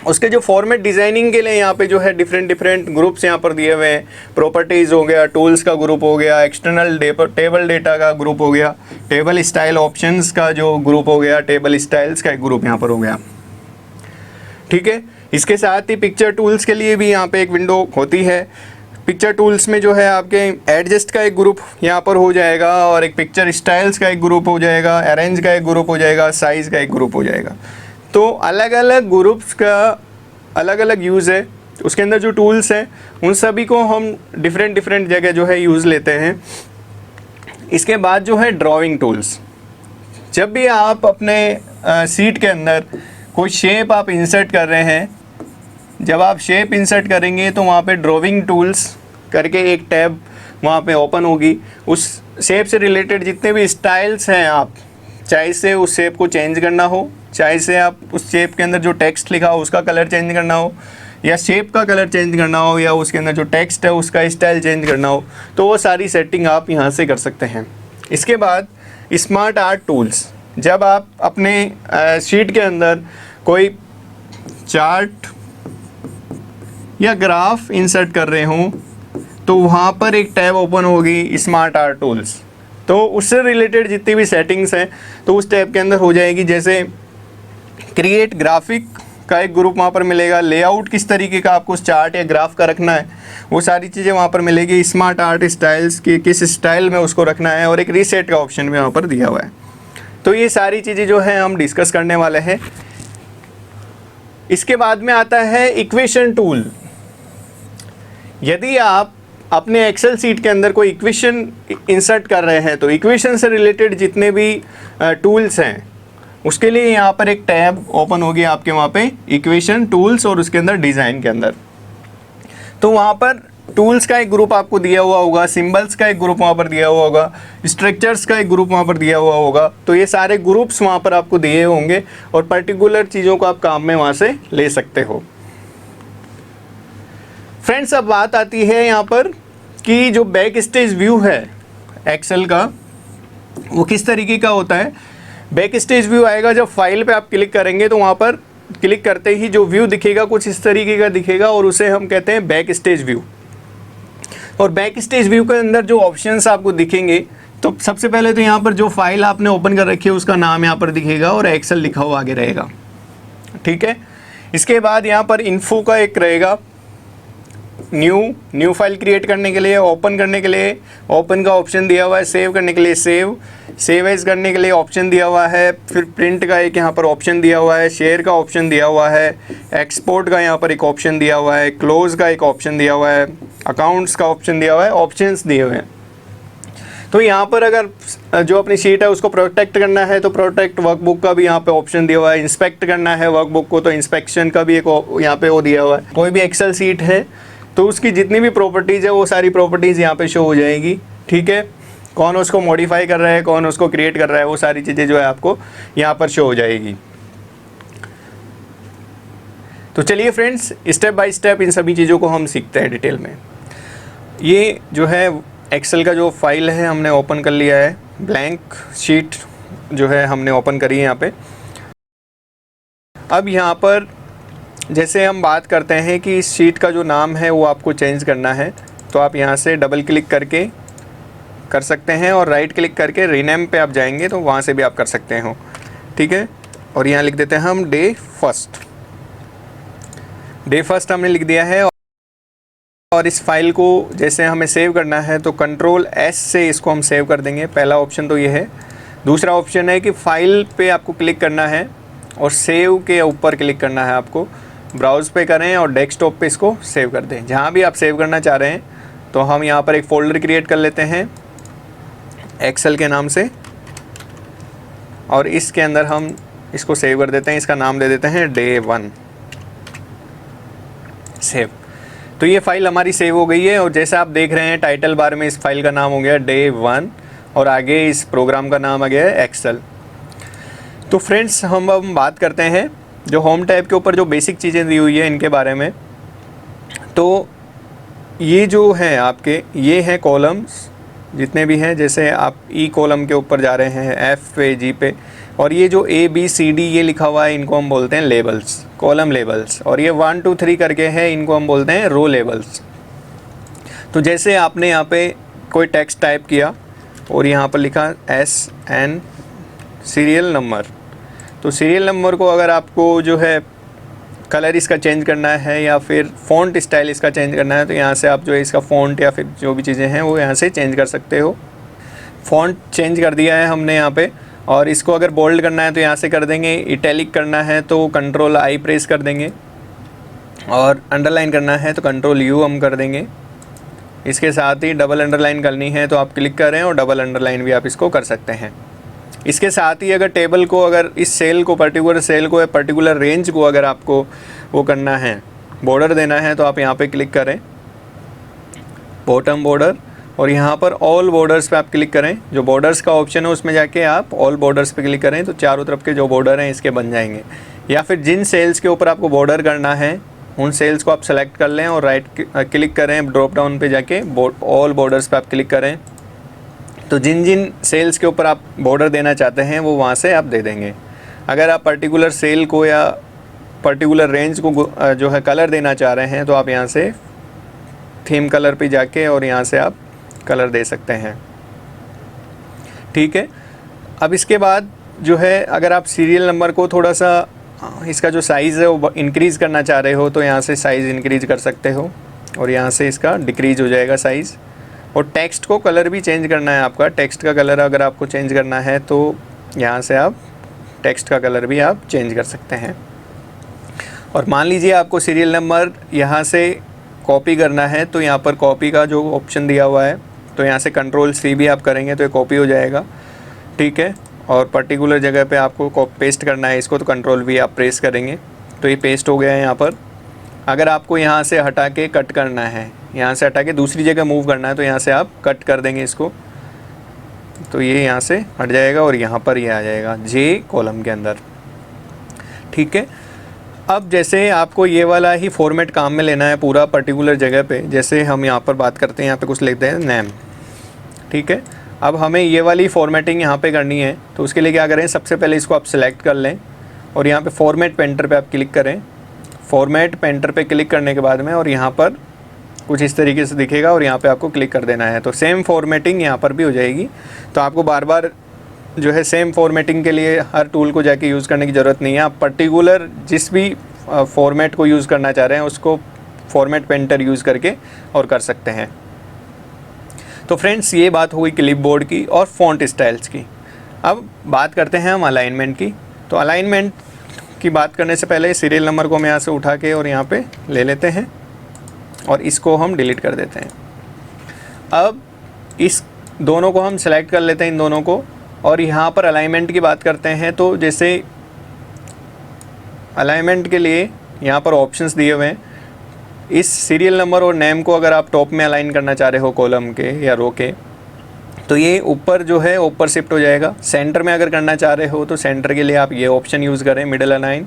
उसके जो फॉर्मेट डिज़ाइनिंग के लिए यहाँ पे जो है डिफरेंट ग्रुप्स यहाँ पर दिए हुए हैं। प्रॉपर्टीज़ हो गया, टूल्स का ग्रुप हो गया, एक्सटर्नल टेबल डेटा का ग्रुप हो गया, टेबल स्टाइल ऑप्शंस का जो ग्रुप हो गया, टेबल स्टाइल्स का एक ग्रुप यहाँ पर हो गया, ठीक है। इसके साथ ही पिक्चर टूल्स के लिए भी यहाँ पे एक विंडो होती है। पिक्चर टूल्स में जो है आपके एडजस्ट का एक ग्रुप यहाँ पर हो जाएगा, और एक पिक्चर स्टाइल्स का एक ग्रुप हो जाएगा, अरेंज का एक ग्रुप हो जाएगा, साइज़ का एक ग्रुप हो जाएगा। तो अलग अलग ग्रुप्स का अलग अलग यूज़ है। उसके अंदर जो टूल्स हैं उन सभी को हम डिफरेंट जगह जो है यूज़ लेते हैं। इसके बाद जो है ड्राइंग टूल्स, जब भी आप अपने सीट के अंदर कोई शेप आप इंसर्ट कर रहे हैं, जब आप शेप इंसर्ट करेंगे तो वहाँ पे ड्राइंग टूल्स करके एक टैब वहाँ पे ओपन होगी। उस शेप से रिलेटेड जितने भी स्टाइल्स हैं, आप चाहे से उस शेप को चेंज करना हो, चाहे से आप उस शेप के अंदर जो टेक्स्ट लिखा हो उसका कलर चेंज करना हो, या शेप का कलर चेंज करना हो, या उसके अंदर जो टेक्स्ट है उसका स्टाइल चेंज करना हो, तो वो सारी सेटिंग आप यहाँ से कर सकते हैं। इसके बाद स्मार्ट आर्ट टूल्स, जब आप अपने शीट के अंदर कोई चार्ट या ग्राफ इंसर्ट कर रहे हों तो वहाँ पर एक टैब ओपन होगी स्मार्ट आर्ट टूल्स। तो उससे रिलेटेड जितनी भी सेटिंग्स हैं तो उस टैब के अंदर हो जाएगी। जैसे क्रिएट ग्राफिक का एक ग्रुप वहाँ पर मिलेगा, लेआउट किस तरीके का आपको चार्ट या ग्राफ का रखना है वो सारी चीज़ें वहाँ पर मिलेगी, स्मार्ट आर्ट स्टाइल्स की किस स्टाइल में उसको रखना है, और एक रीसेट का ऑप्शन भी वहाँ पर दिया हुआ है। तो ये सारी चीज़ें जो है हम डिस्कस करने वाले हैं। इसके बाद में आता है इक्वेशन टूल। यदि आप अपने एक्सेल सीट के अंदर कोई इक्वेशन इंसर्ट कर रहे हैं तो इक्वेशन से रिलेटेड जितने भी टूल्स हैं उसके लिए यहाँ पर एक टैब ओपन होगी आपके वहाँ पे इक्वेशन टूल्स, और उसके अंदर डिज़ाइन के अंदर तो वहाँ पर टूल्स का एक ग्रुप आपको दिया हुआ होगा, सिंबल्स का एक ग्रुप वहाँ पर दिया हुआ होगा, स्ट्रक्चर्स का एक ग्रुप वहाँ पर दिया हुआ होगा। तो ये सारे ग्रुप्स वहाँ पर आपको दिए होंगे और पर्टिकुलर चीज़ों को आप काम में वहाँ से ले सकते हो। फ्रेंड्स, अब बात आती है यहाँ पर कि जो बैक स्टेज व्यू है एक्सेल का वो किस तरीके का होता है। बैक स्टेज व्यू आएगा जब फाइल पे आप क्लिक करेंगे तो वहाँ पर क्लिक करते ही जो व्यू दिखेगा कुछ इस तरीके का दिखेगा, और उसे हम कहते हैं बैक स्टेज व्यू। और बैक स्टेज व्यू के अंदर जो ऑप्शंस आपको दिखेंगे तो सबसे पहले तो यहाँ पर जो फाइल आपने ओपन कर रखी है उसका नाम यहाँ पर दिखेगा और एक्सेल लिखा हुआ आगे रहेगा, ठीक है। इसके बाद यहाँ पर इन्फो का एक रहेगा, न्यू फाइल क्रिएट करने के लिए, ओपन करने के लिए ओपन का ऑप्शन दिया हुआ है, सेव करने के लिए सेव एज करने के लिए ऑप्शन दिया हुआ है, फिर प्रिंट का एक यहाँ पर ऑप्शन दिया हुआ है, शेयर का ऑप्शन दिया हुआ है, एक्सपोर्ट का यहाँ पर एक ऑप्शन दिया हुआ है, क्लोज का एक ऑप्शन दिया हुआ है, अकाउंट्स का ऑप्शन दिया हुआ है, ऑप्शंस दिए हुए हैं। तो यहाँ पर अगर जो अपनी शीट है उसको प्रोटेक्ट करना है तो प्रोटेक्ट वर्कबुक का भी यहाँ पे ऑप्शन दिया हुआ है, इंस्पेक्ट करना है वर्कबुक को तो इंस्पेक्शन का भी एक यहाँ पे वो दिया हुआ है। कोई भी एक्सेल शीट है तो उसकी जितनी भी प्रॉपर्टीज़ है वो सारी प्रॉपर्टीज़ यहाँ पे शो हो जाएगी, ठीक है। कौन उसको मॉडिफाई कर रहा है, कौन उसको क्रिएट कर रहा है, वो सारी चीज़ें जो है आपको यहाँ पर शो हो जाएगी। तो चलिए friends, step by step in सभी चीज़ों को हम सीखते हैं डिटेल में। ये जो है एक्सेल का जो फाइल है हमने ओपन कर लिया है, ब्लैंक शीट जो है हमने ओपन करी है यहाँ पे। अब यहाँ पर जैसे हम बात करते हैं कि इस शीट का जो नाम है वो आपको चेंज करना है, तो आप यहाँ से डबल क्लिक करके कर सकते हैं और राइट क्लिक करके रीनेम पे आप जाएंगे तो वहाँ से भी आप कर सकते हो, ठीक है। और यहाँ लिख देते हैं हम डे फर्स्ट हमने लिख दिया है। और इस फाइल को जैसे हमें सेव करना है तो कंट्रोल S से इसको हम सेव कर देंगे। पहला ऑप्शन तो ये है। दूसरा ऑप्शन है कि फाइल पे आपको क्लिक करना है और सेव के ऊपर क्लिक करना है, आपको ब्राउज़ पे करें और डेस्कटॉप पे इसको सेव कर दें। जहाँ भी आप सेव करना चाह रहे हैं तो हम यहाँ पर एक फ़ोल्डर क्रिएट कर लेते हैं एक्सेल के नाम से, और इसके अंदर हम इसको सेव कर देते हैं। इसका नाम दे देते हैं Day 1 सेव। तो ये फ़ाइल हमारी सेव हो गई है और जैसा आप देख रहे हैं टाइटल बार में इस फाइल का नाम हो गया Day 1 और आगे इस प्रोग्राम का नाम आ गया है एक्सेल। तो फ्रेंड्स हम अब बात करते हैं जो होम टैब के ऊपर जो बेसिक चीज़ें दी हुई है इनके बारे में। तो ये जो है आपके ये हैं कॉलम्स जितने भी हैं, जैसे आप ई कॉलम के ऊपर जा रहे हैं एफ पे जी पे, और ये जो ए बी सी डी ये लिखा हुआ है इनको हम बोलते हैं लेबल्स, कॉलम लेबल्स। और ये 1 2 3 करके है इनको हम बोलते हैं रो लेबल्स। तो जैसे आपने यहाँ पे कोई टेक्स्ट टाइप किया और यहाँ पर लिखा SN सीरियल नंबर, तो सीरियल नंबर को अगर आपको जो है कलर इसका चेंज करना है या फिर फ़ॉन्ट स्टाइल इसका चेंज करना है तो यहाँ से आप जो है इसका फ़ॉन्ट या फिर जो भी चीज़ें हैं वो यहाँ से चेंज कर सकते हो। फ़ॉन्ट चेंज कर दिया है हमने यहाँ पे, और इसको अगर बोल्ड करना है तो यहाँ से कर देंगे, इटैलिक करना है तो कंट्रोल I प्रेस कर देंगे, और अंडरलाइन करना है तो कंट्रोल U हम कर देंगे। इसके साथ ही डबल अंडरलाइन करनी है तो आप क्लिक करें और डबल अंडरलाइन भी आप इसको कर सकते हैं। इसके साथ ही अगर टेबल को, अगर इस सेल को, पर्टिकुलर सेल को या पर्टिकुलर रेंज को अगर आपको वो करना है, बॉर्डर देना है, तो आप यहाँ पे क्लिक करें बॉटम बॉर्डर, और यहाँ पर ऑल बॉर्डर्स पे आप क्लिक करें। जो बॉर्डर्स का ऑप्शन है उसमें जाके आप ऑल बॉर्डर्स पे क्लिक करें तो चारों तरफ के जो बॉर्डर हैं इसके बन जाएंगे। या फिर जिन सेल्स के ऊपर आपको बॉर्डर करना है उन सेल्स को आप सेलेक्ट कर लें और राइट क्लिक करें, ड्रॉप डाउन पे जाके ऑल बॉर्डर्स पे आप क्लिक करें, तो जिन जिन सेल्स के ऊपर आप बॉर्डर देना चाहते हैं वो वहाँ से आप दे देंगे। अगर आप पर्टिकुलर सेल को या पर्टिकुलर रेंज को जो है कलर देना चाह रहे हैं तो आप यहाँ से थीम कलर पे जाके और यहाँ से आप कलर दे सकते हैं, ठीक है। अब इसके बाद जो है अगर आप सीरियल नंबर को थोड़ा सा इसका जो साइज़ है वो इंक्रीज़ करना चाह रहे हो तो यहाँ से साइज़ इंक्रीज़ कर सकते हो और यहाँ से इसका डिक्रीज़ हो जाएगा साइज़। और टेक्स्ट को कलर भी चेंज करना है आपका, टेक्स्ट का कलर अगर आपको चेंज करना है तो यहाँ से आप टेक्स्ट का कलर भी आप चेंज कर सकते हैं। और मान लीजिए आपको सीरियल नंबर यहाँ से कॉपी करना है तो यहाँ पर कॉपी का जो ऑप्शन दिया हुआ है तो यहाँ से कंट्रोल C भी आप करेंगे तो ये कॉपी हो जाएगा, ठीक है। और पर्टिकुलर जगह पे आपको पेस्ट करना है इसको तो कंट्रोल V आप प्रेस करेंगे तो ये पेस्ट हो गया है यहाँ पर। अगर आपको यहाँ से हटा के कट करना है, यहाँ से हटा के दूसरी जगह मूव करना है तो यहाँ से आप कट कर देंगे इसको, तो ये यहाँ से हट जाएगा और यहाँ पर ये आ जाएगा J कॉलम के अंदर, ठीक है। अब जैसे आपको ये वाला ही फॉर्मेट काम में लेना है पूरा पर्टिकुलर जगह पे, जैसे हम यहाँ पर बात करते हैं, यहाँ पे कुछ लिखते हैं नेम, ठीक है। अब हमें ये वाली फॉर्मेटिंग यहाँ पे करनी है तो उसके लिए क्या करें, सबसे पहले इसको आप सिलेक्ट कर लें और यहाँ पे फॉर्मेट पेंटर पे आप क्लिक करें। फॉर्मेट पेंटर पे क्लिक करने के बाद में और यहाँ पर कुछ इस तरीके से दिखेगा और यहाँ पे आपको क्लिक कर देना है तो सेम फॉर्मेटिंग यहाँ पर भी हो जाएगी। तो आपको बार बार जो है सेम फॉर्मेटिंग के लिए हर टूल को जाके यूज़ करने की ज़रूरत नहीं है। आप पर्टिकुलर जिस भी फॉर्मेट को यूज़ करना चाह रहे हैं उसको फॉर्मेट पेंटर यूज़ करके और कर सकते हैं। तो फ्रेंड्स ये बात हुई क्लिपबोर्ड की और फ़ॉन्ट स्टाइल्स की। अब बात करते हैं हम अलाइनमेंट की। तो अलाइनमेंट की बात करने से पहले सीरियल नंबर को हम यहाँ से उठा के और यहाँ पे ले लेते हैं और इसको हम डिलीट कर देते हैं। अब इस दोनों को हम सेलेक्ट कर लेते हैं, इन दोनों को, और यहाँ पर अलाइनमेंट की बात करते हैं। तो जैसे अलाइनमेंट के लिए यहाँ पर ऑप्शंस दिए हुए हैं। इस सीरियल नंबर और नेम को अगर आप टॉप में अलाइन करना चाह रहे हो कॉलम के या रो के तो ये ऊपर जो है ऊपर शिफ्ट हो जाएगा। सेंटर में अगर करना चाह रहे हो तो सेंटर के लिए आप ये ऑप्शन यूज़ करें मिडिल अलाइन,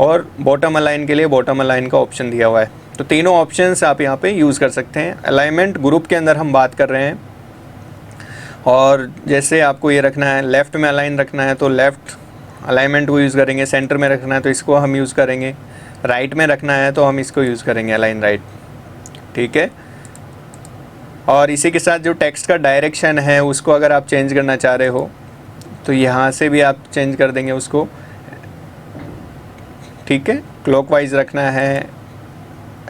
और बॉटम अलाइन के लिए बॉटम अलाइन का ऑप्शन दिया हुआ है। तो तीनों ऑप्शंस आप यहाँ पे यूज़ कर सकते हैं। अलाइनमेंट ग्रुप के अंदर हम बात कर रहे हैं, और जैसे आपको ये रखना है लेफ़्ट में अलाइन रखना है तो लेफ़्ट अलाइनमेंट को यूज़ करेंगे, सेंटर में रखना है तो इसको हम यूज़ करेंगे, राइट में रखना है तो हम इसको यूज़ करेंगे अलाइन राइट। ठीक है, और इसी के साथ जो टेक्स्ट का डायरेक्शन है उसको अगर आप चेंज करना चाह रहे हो तो यहाँ से भी आप चेंज कर देंगे उसको। ठीक है, क्लॉकवाइज रखना है,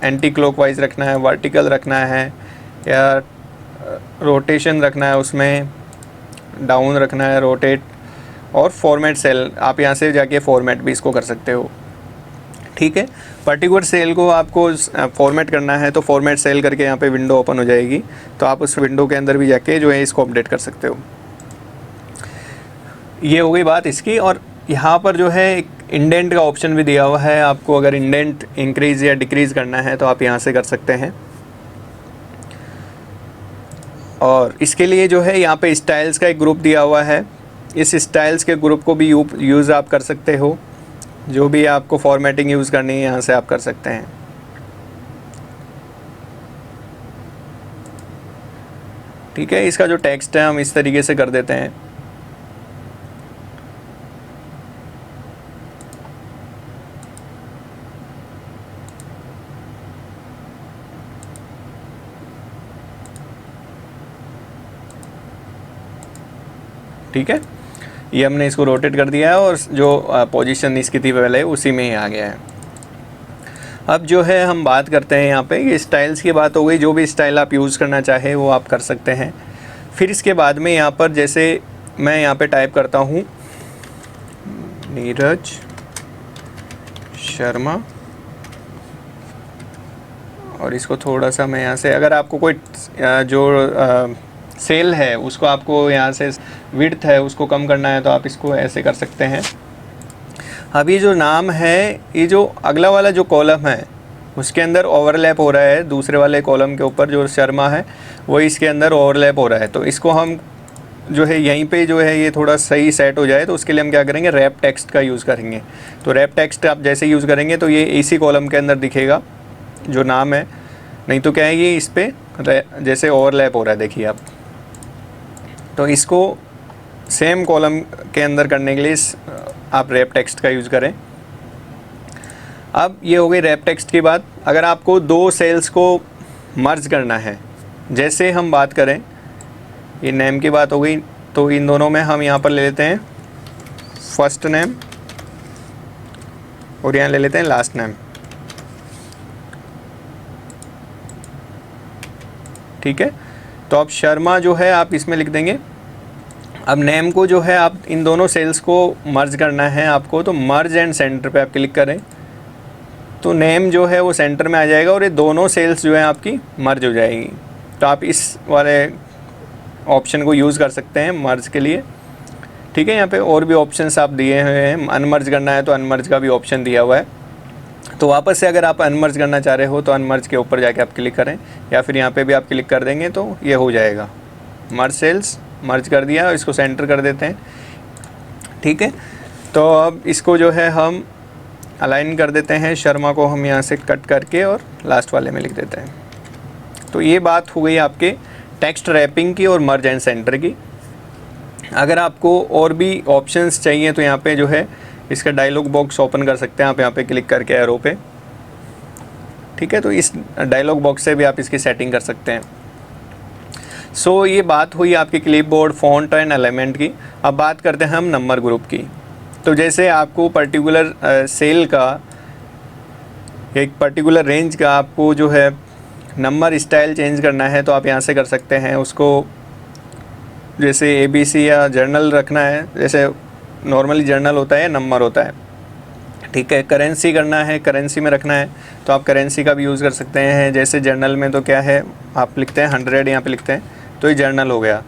एंटी क्लॉकवाइज रखना है, वर्टिकल रखना है, या रोटेशन रखना है, उसमें डाउन रखना है, रोटेट, और फॉर्मेट सेल आप यहाँ से जाके फॉर्मेट भी इसको कर सकते हो। ठीक है, पर्टिकुलर सेल को आपको फॉर्मेट करना है तो फॉर्मेट सेल करके यहाँ पे विंडो ओपन हो जाएगी, तो आप उस विंडो के अंदर भी जाके जो है इसको अपडेट कर सकते हो। ये हो गई बात इसकी। और यहाँ पर जो है एक इंडेंट का ऑप्शन भी दिया हुआ है, आपको अगर इंडेंट इंक्रीज़ या डिक्रीज़ करना है तो आप यहाँ से कर सकते हैं। और इसके लिए जो है यहाँ पे स्टाइल्स का एक ग्रुप दिया हुआ है, इस स्टाइल्स के ग्रुप को भी यूज़ आप कर सकते हो। जो भी आपको फॉर्मेटिंग यूज़ करनी है यहाँ से आप कर सकते हैं। ठीक है, इसका जो टेक्स्ट है हम इस तरीके से कर देते हैं। ठीक है, ये हमने इसको रोटेट कर दिया है और जो पोजीशन इसकी थी पहले उसी में ही आ गया है। अब जो है हम बात करते हैं यहाँ पे, ये स्टाइल्स की बात हो गई, जो भी स्टाइल आप यूज़ करना चाहे वो आप कर सकते हैं। फिर इसके बाद में यहाँ पर जैसे मैं यहाँ पे टाइप करता हूँ नीरज शर्मा, और इसको थोड़ा सा मैं यहाँ से, अगर आपको कोई जो सेल है उसको आपको यहाँ से विड्थ है उसको कम करना है तो आप इसको ऐसे कर सकते हैं। अब ये जो नाम है, ये जो अगला वाला जो कॉलम है उसके अंदर ओवरलैप हो रहा है, दूसरे वाले कॉलम के ऊपर जो शर्मा है वो इसके अंदर ओवरलैप हो रहा है। तो इसको हम जो है यहीं पे जो है ये थोड़ा सही सेट हो जाए तो उसके लिए हम क्या करेंगे, रैप टेक्स्ट का यूज़ करेंगे। तो रैप टेक्स्ट आप जैसे यूज़ करेंगे तो ये इसी कॉलम के अंदर दिखेगा जो नाम है, नहीं तो क्या है ये इस पर जैसे ओवरलैप हो रहा है, देखिए आप। तो इसको सेम कॉलम के अंदर करने के लिए आप रैप टेक्स्ट का यूज़ करें। अब ये हो गई रैप टेक्स्ट की बात। अगर आपको दो सेल्स को मर्ज करना है, जैसे हम बात करें, ये नेम की बात हो गई, तो इन दोनों में हम यहाँ पर ले लेते हैं फर्स्ट नेम और यहाँ ले लेते हैं लास्ट नेम। ठीक है, तो अब शर्मा जो है आप इसमें लिख देंगे। अब नेम को जो है आप इन दोनों सेल्स को मर्ज करना है आपको, तो मर्ज एंड सेंटर पे आप क्लिक करें तो नेम जो है वो सेंटर में आ जाएगा और ये दोनों सेल्स जो है आपकी मर्ज हो जाएगी। तो आप इस वाले ऑप्शन को यूज़ कर सकते हैं मर्ज के लिए। ठीक है, यहाँ पे और भी ऑप्शंस आप दिए हुए हैं, अनमर्ज करना है तो अनमर्ज का भी ऑप्शन दिया हुआ है। तो वापस से अगर आप अनमर्ज करना चाह रहे हो तो अनमर्ज के ऊपर जाके आप क्लिक करें, या फिर यहाँ पे भी आप क्लिक कर देंगे तो ये हो जाएगा। मर्ज सेल्स मर्ज कर दिया और इसको सेंटर कर देते हैं। ठीक है, तो अब इसको जो है हम अलाइन कर देते हैं, शर्मा को हम यहाँ से कट करके और लास्ट वाले में लिख देते हैं। तो ये बात हो गई आपके टेक्स्ट रैपिंग की और मर्ज एंड सेंटर की। अगर आपको और भी ऑप्शंस चाहिए तो यहाँ पे जो है इसका डायलॉग बॉक्स ओपन कर सकते हैं आप यहाँ पे क्लिक करके एरो पे। ठीक है, तो इस डायलॉग बॉक्स से भी आप इसकी सेटिंग कर सकते हैं। सो ये बात हुई आपकी क्लिपबोर्ड, फ़ॉन्ट एंड एलिमेंट की। अब बात करते हैं हम नंबर ग्रुप की। तो जैसे आपको पर्टिकुलर सेल का, एक पर्टिकुलर रेंज का आपको जो है नंबर स्टाइल चेंज करना है तो आप यहाँ से कर सकते हैं उसको। जैसे ABC या जर्नल रखना है, जैसे नॉर्मली जर्नल होता है, नंबर होता है। ठीक है, करेंसी करना है, करेंसी में रखना है तो आप करेंसी का भी यूज़ कर सकते हैं। जैसे जर्नल में तो क्या है, आप लिखते हैं 100 यहाँ पे लिखते हैं तो ये जर्नल हो गया।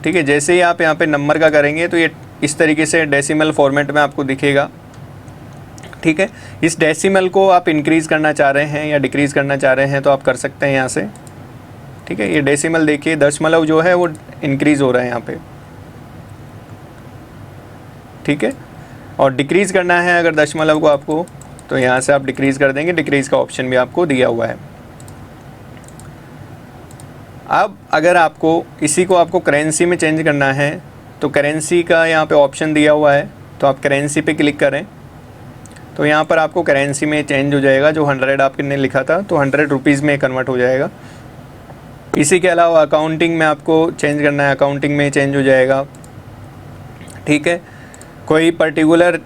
ठीक है, जैसे ही आप यहाँ पे नंबर का करेंगे तो ये इस तरीके से डेसिमल फॉर्मेट में आपको दिखेगा। ठीक है, इस डेसिमल को आप इंक्रीज़ करना चाह रहे हैं या डिक्रीज़ करना चाह रहे हैं तो आप कर सकते हैं यहाँ से। ठीक है, ये डेसिमल देखिए, दशमलव जो है वो इंक्रीज़ हो रहा है यहाँ पे। ठीक है, और डिक्रीज़ करना है अगर दशमलव को आपको, तो यहाँ से आप डिक्रीज़ कर देंगे, डिक्रीज़ का ऑप्शन भी आपको दिया हुआ है। अब अगर आपको इसी को आपको करेंसी में चेंज करना है तो करेंसी का यहाँ पे ऑप्शन दिया हुआ है, तो आप करेंसी पे क्लिक करें तो यहाँ पर आपको करेंसी में चेंज हो जाएगा, जो 100 आपने लिखा था तो 100 रुपीज़ में कन्वर्ट हो जाएगा। इसी के अलावा अकाउंटिंग में आपको चेंज करना है, अकाउंटिंग में चेंज हो जाएगा, ठीक है। कोई पर्टिकुलर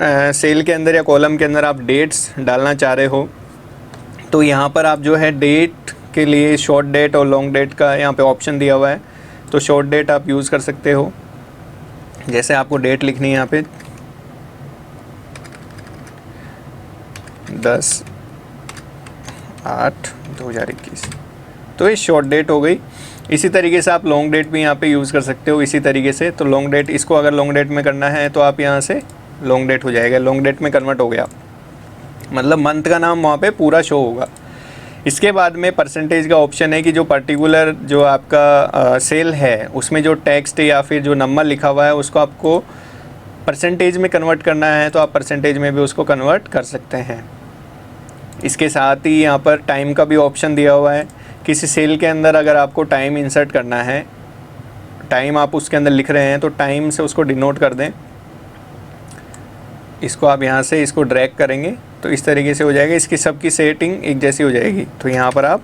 सेल के अंदर या कॉलम के अंदर आप डेट्स डालना चाह रहे हो तो यहाँ पर आप जो है डेट के लिए शॉर्ट डेट और लॉन्ग डेट का यहाँ पे ऑप्शन दिया हुआ है। तो शॉर्ट डेट आप यूज़ कर सकते हो, जैसे आपको डेट लिखनी है यहाँ पे 10/8/2021, तो ये शॉर्ट डेट हो गई। इसी तरीके से आप लॉन्ग डेट भी यहाँ पे यूज़ कर सकते हो इसी तरीके से। तो लॉन्ग डेट, इसको अगर लॉन्ग डेट में करना है तो आप यहाँ से लॉन्ग डेट हो जाएगा, लॉन्ग डेट में कन्वर्ट हो गया, मतलब मंथ का नाम वहाँ पे पूरा शो होगा। इसके बाद में परसेंटेज का ऑप्शन है कि जो पर्टिकुलर जो आपका सेल है उसमें जो टेक्स्ट या फिर जो नंबर लिखा हुआ है उसको आपको परसेंटेज में कन्वर्ट करना है तो आप परसेंटेज में भी उसको कन्वर्ट कर सकते हैं। इसके साथ ही यहाँ पर टाइम का भी ऑप्शन दिया हुआ है। किसी सेल के अंदर अगर आपको टाइम इंसर्ट करना है, टाइम आप उसके अंदर लिख रहे हैं तो टाइम से उसको डिनोट कर दें। इसको आप यहाँ से इसको ड्रैग करेंगे तो इस तरीके से हो जाएगा, इसकी सबकी सेटिंग एक जैसी हो जाएगी। तो यहाँ पर आप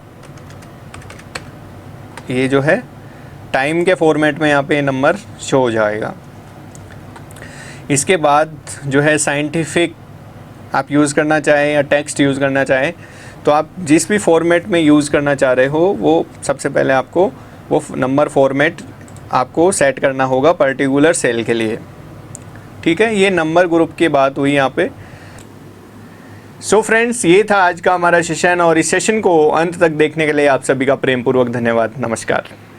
ये जो है टाइम के फॉर्मेट में यहाँ पे नंबर शो हो जाएगा। इसके बाद जो है साइंटिफिक आप यूज़ करना चाहें या टेक्स्ट यूज़ करना चाहें तो आप जिस भी फॉर्मेट में यूज़ करना चाह रहे हो वो सबसे पहले आपको वो नंबर फॉर्मेट आपको सेट करना होगा पर्टिकुलर सेल के लिए, ठीक है। ये नंबर ग्रुप की बात हुई यहाँ पे। सो फ्रेंड्स, ये था आज का हमारा सेशन और इस सेशन को अंत तक देखने के लिए आप सभी का प्रेमपूर्वक धन्यवाद। नमस्कार।